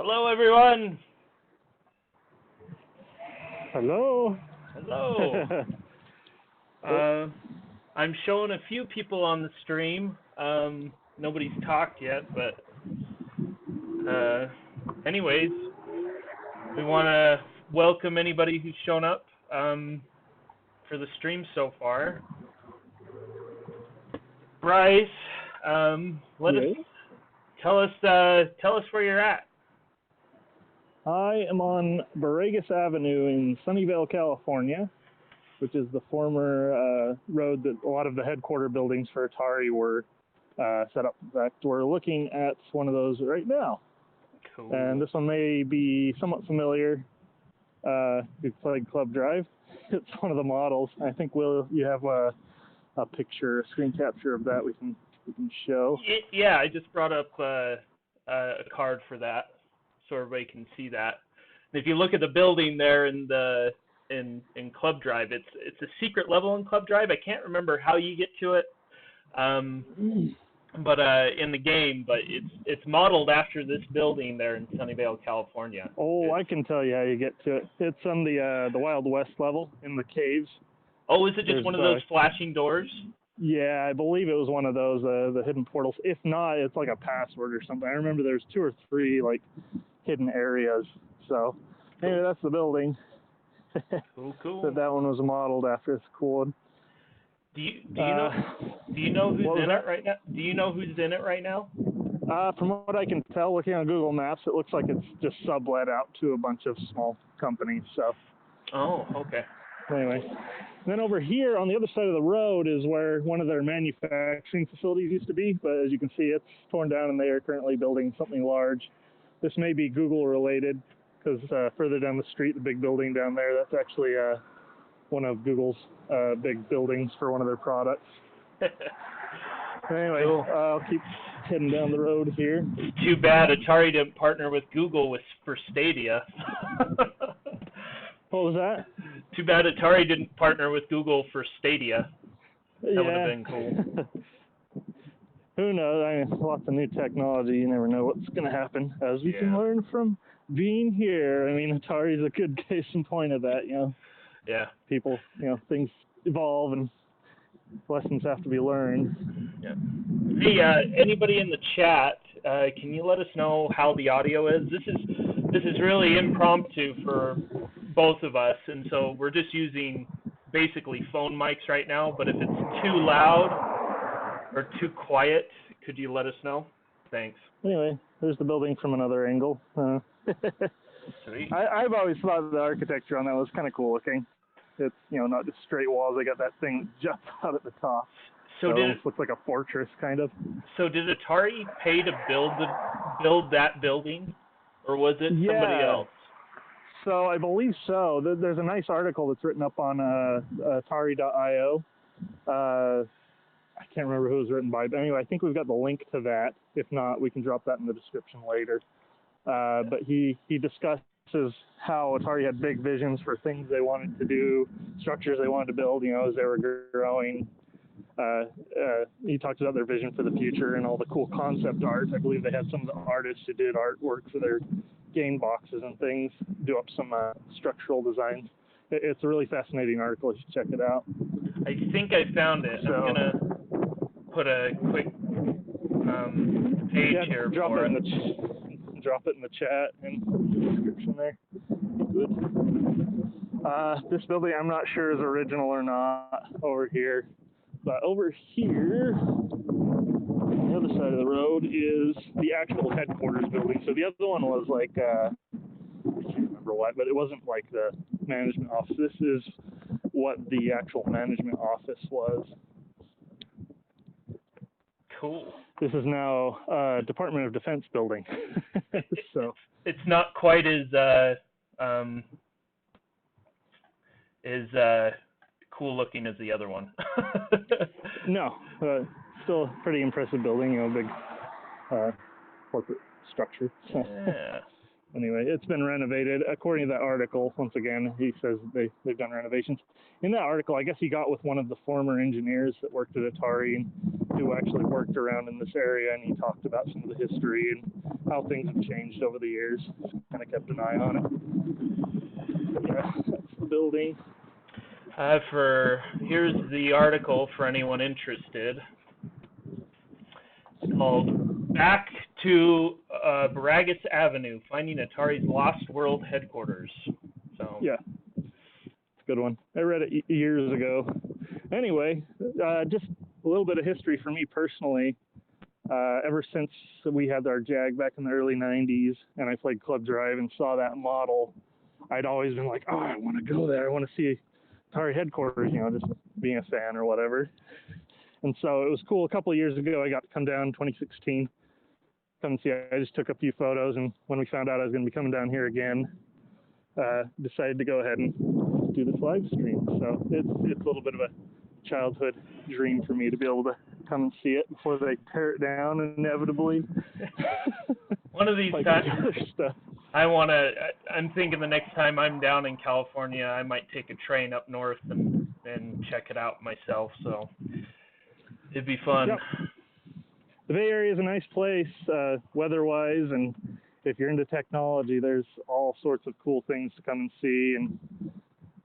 Hello, everyone. Hello. Hello. I'm showing a few people on the stream. Nobody's talked yet, but anyways, we want to welcome anybody who's shown up for the stream so far. Bryce, tell us where you're at. I am on Borregas Avenue in Sunnyvale, California, which is the former road that a lot of the headquarter buildings for Atari were set up. In fact, we're looking at one of those right now. Cool. And this one may be somewhat familiar. You've played Club Drive. It's one of the models. I think you have a picture, a screen capture of that we can show. Yeah, I just brought up a card for that, so everybody can see that. And if you look at the building there in Club Drive, it's a secret level in Club Drive. I can't remember how you get to it, but in the game, but it's modeled after this building there in Sunnyvale, California. Oh, I can tell you how you get to it. It's on the Wild West level in the caves. Oh, is it just one of those flashing doors? Yeah, I believe it was one of those, the hidden portals. If not, it's like a password or something. I remember there's 2 or 3 like hidden areas. So anyway, that's the building. Cool. that one was modeled after. It's cool. Do you know who's in it right now? Do you know who's in it right now? From what I can tell, looking on Google Maps, it looks like it's just sublet out to a bunch of small companies. So. Oh, okay. Anyway, then over here on the other side of the road is where one of their manufacturing facilities used to be, but as you can see, it's torn down and they are currently building something large. This may be Google related, because further down the street, the big building down there, that's actually one of Google's big buildings for one of their products. Anyway, cool. I'll keep heading down the road here. It's too bad Atari didn't partner with Google for Stadia. What was that? Too bad Atari didn't partner with Google for Stadia. That would have been cool. Who knows? I mean, lots of new technology. You never know what's going to happen, as we can learn from being here. I mean, Atari's a good case in point of that, Yeah. People, things evolve and lessons have to be learned. Yeah. Hey, anybody in the chat, can you let us know how the audio is? This is really impromptu for both of us, and so we're just using basically phone mics right now, but if it's too loud or too quiet, could you let us know? Thanks. Anyway, there's the building from another angle. Sweet. I've always thought the architecture on that was kind of cool looking. It's, not just straight walls. They got that thing that jumps out at the top. So it looks like a fortress, kind of. So did Atari pay to build that building, or was it somebody else? So I believe so. There's a nice article that's written up on Atari.io. I can't remember who it was written by, but anyway, I think we've got the link to that. If not, we can drop that in the description later. But he discusses how Atari had big visions for things they wanted to do, structures they wanted to build, as they were growing. He talks about their vision for the future and all the cool concept art. I believe they had some of the artists who did artwork for their game boxes and things, do up some structural designs. It's a really fascinating article. You should check it out. I think I found it. So, I'm going to put a quick page here for it. Drop it in the chat and the description there. Good. This building, I'm not sure is original or not over here. But over here, on the other side of the road, is the actual headquarters building. So the other one was like, I can't remember what, but it wasn't like the management office. This is what the actual management office was. Cool. This is now Department of Defense building. So it's not quite as cool looking as the other one. No, still a pretty impressive building, big corporate structure. Yeah. Anyway, it's been renovated. According to that article, once again, he says they've done renovations. In that article, I guess he got with one of the former engineers that worked at Atari and who actually worked around in this area, and he talked about some of the history and how things have changed over the years. Kind of kept an eye on it. But yeah, that's the building. Here's the article for anyone interested. It's called Back to Borregas Avenue, Finding Atari's Lost World Headquarters. So yeah, it's a good one. I read it years ago. Anyway, just a little bit of history for me personally. Ever since we had our Jag back in the early 90s and I played Club Drive and saw that model, I'd always been like, oh, I want to go there. I want to see Atari headquarters, just being a fan or whatever. And so it was cool. A couple of years ago, I got to come down in 2016, come and see. I just took a few photos, and when we found out I was going to be coming down here again, decided to go ahead and do this live stream. So it's a little bit of a childhood dream for me to be able to come and see it before they tear it down inevitably. One of these like times, stuff. I'm thinking the next time I'm down in California, I might take a train up north and check it out myself. So it'd be fun. Yep. The Bay Area is a nice place, weather-wise, and if you're into technology, there's all sorts of cool things to come and see,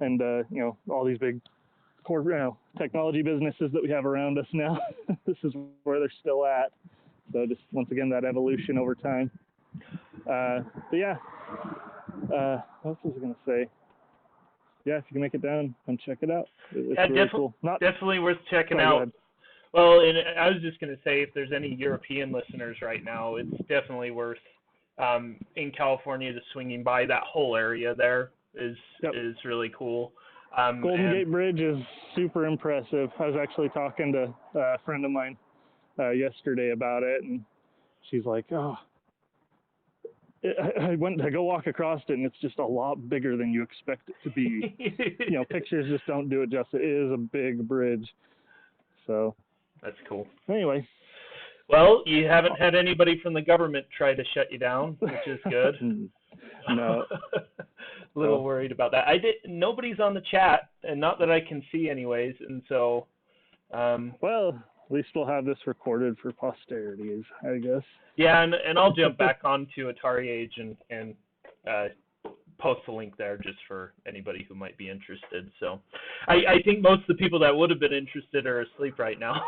and all these big technology businesses that we have around us now. This is where they're still at. So just once again, that evolution over time. But yeah, what else was I going to say? Yeah, if you can make it down and check it out, it's really cool. Definitely worth checking out. Well, and I was just going to say, if there's any European listeners right now, it's definitely worth in California just swinging by. That whole area there is really cool. Golden Gate Bridge is super impressive. I was actually talking to a friend of mine yesterday about it, and she's like, oh, I went to go walk across it, and it's just a lot bigger than you expect it to be. Pictures just don't do it justice. It is a big bridge. So that's cool. Anyway. Well, you haven't had anybody from the government try to shut you down, which is good. No. A little worried about that. Nobody's on the chat, and not that I can see anyways, and so well, at least we'll have this recorded for posterity, I guess. Yeah, and I'll jump back onto Atari Age and post the link there just for anybody who might be interested. So I think most of the people that would have been interested are asleep right now.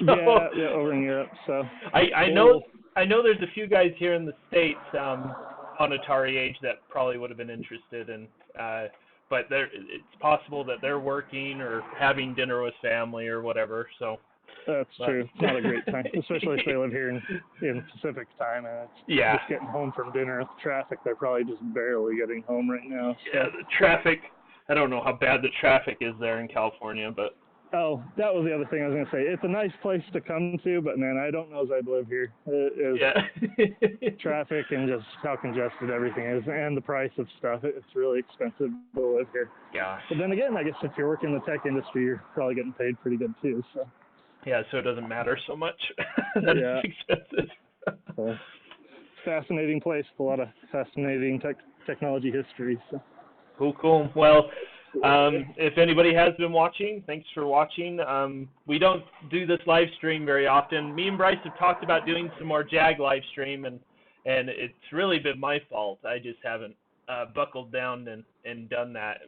So, yeah, over in Europe. So I know there's a few guys here in the States on Atari Age that probably would have been interested, and but it's possible that they're working or having dinner with family or whatever. So that's true. It's not a great time, especially if they live here in Pacific time. And it's just getting home from dinner with traffic. They're probably just barely getting home right now. So. Yeah, the traffic. I don't know how bad the traffic is there in California, but. Oh, that was the other thing I was going to say. It's a nice place to come to, but man, I don't know if I'd live here. Traffic and just how congested everything is, and the price of stuff. It's really expensive to live here. Yeah. But then again, I guess if you're working in the tech industry, you're probably getting paid pretty good too. So. Yeah, so it doesn't matter so much that it's expensive. So, fascinating place with a lot of fascinating technology history. So. Cool. Well, if anybody has been watching, thanks for watching. We don't do this live stream very often. Me and Bryce have talked about doing some more Jag live stream, and it's really been my fault. I just haven't buckled down and done that.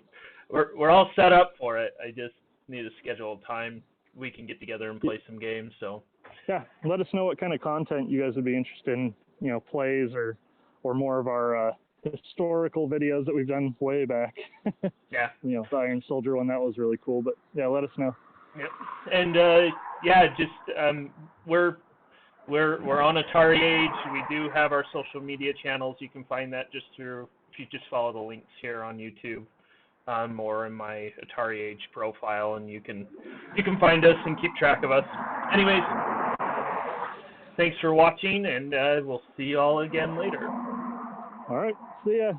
We're all set up for it. I just need to schedule a time we can get together and play some games. So yeah, let us know what kind of content you guys would be interested in. Plays or more of our historical videos that we've done way back. Yeah. The Iron Soldier one, that was really cool. But yeah, let us know. Yep. And we're on Atari Age. We do have our social media channels. You can find that if you just follow the links here on YouTube, or in my Atari Age profile, and you can find us and keep track of us. Anyways, thanks for watching, and we'll see you all again later. All right. See ya.